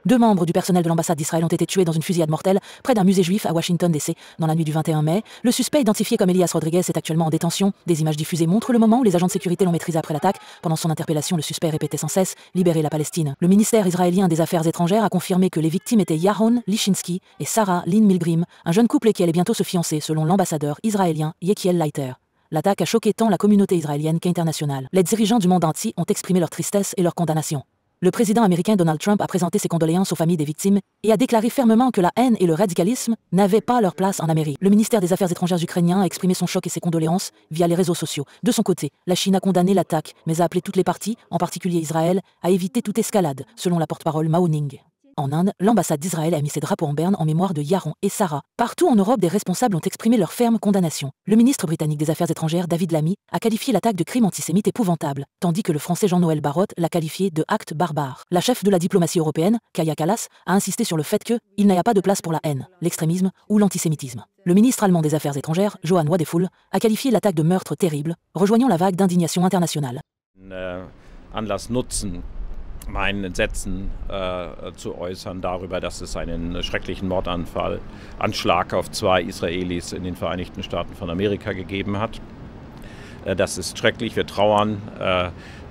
2 membres du personnel de l'ambassade d'Israël ont été tués dans une fusillade mortelle près d'un musée juif à Washington DC dans la nuit du 21 mai. Le suspect identifié comme Elias Rodriguez est actuellement en détention. Des images diffusées montrent le moment où les agents de sécurité l'ont maîtrisé après l'attaque. Pendant son interpellation, le suspect répétait sans cesse « Libérez la Palestine ». Le ministère israélien des Affaires étrangères a confirmé que les victimes étaient Yaron Lishinsky et Sarah Lynn Milgrim, un jeune couple qui allait bientôt se fiancer selon l'ambassadeur israélien Yechiel Leiter. L'attaque a choqué tant la communauté israélienne qu'internationale. Les dirigeants du monde entier ont exprimé leur tristesse et leur condamnation. Le président américain Donald Trump a présenté ses condoléances aux familles des victimes et a déclaré fermement que la haine et le radicalisme n'avaient pas leur place en Amérique. Le ministère des Affaires étrangères ukrainien a exprimé son choc et ses condoléances via les réseaux sociaux. De son côté, la Chine a condamné l'attaque, mais a appelé toutes les parties, en particulier Israël, à éviter toute escalade, selon la porte-parole Mao Ning. En Inde, l'ambassade d'Israël a mis ses drapeaux en berne en mémoire de Yaron et Sarah. Partout en Europe, des responsables ont exprimé leur ferme condamnation. Le ministre britannique des Affaires étrangères, David Lammy, a qualifié l'attaque de crime antisémite épouvantable, tandis que le français Jean-Noël Barrot l'a qualifié de acte barbare. La chef de la diplomatie européenne, Kaja Kallas, a insisté sur le fait qu'il n'y a pas de place pour la haine, l'extrémisme ou l'antisémitisme. Le ministre allemand des Affaires étrangères, Johann Wadephul, a qualifié l'attaque de meurtre terrible, rejoignant la vague d'indignation internationale. Anlass nutzen, mein Entsetzen zu äußern darüber, dass es einen schrecklichen Anschlag auf 2 Israelis in den Vereinigten Staaten von Amerika gegeben hat. Das ist schrecklich, wir trauern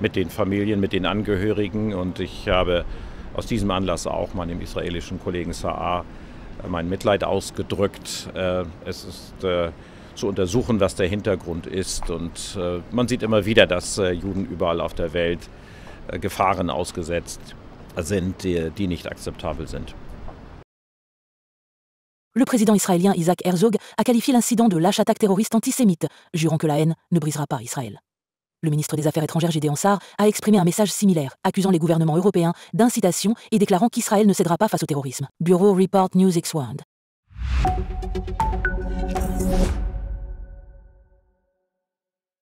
mit den Familien, mit den Angehörigen, und ich habe aus diesem Anlass auch meinem israelischen Kollegen Saar mein Mitleid ausgedrückt. Es ist zu untersuchen, was der Hintergrund ist, und man sieht immer wieder, dass Juden überall auf der Welt Gefahren ausgesetzt sind, die nicht akzeptabel sind. Le président israélien Isaac Herzog a qualifié l'incident de lâche attaque terroriste antisémite, jurant que la haine ne brisera pas Israël. Le ministre des Affaires étrangères Gideon Sa'ar a exprimé un message similaire, accusant les gouvernements européens d'incitation et déclarant qu'Israël ne cédera pas face au terrorisme. Bureau Report News X1.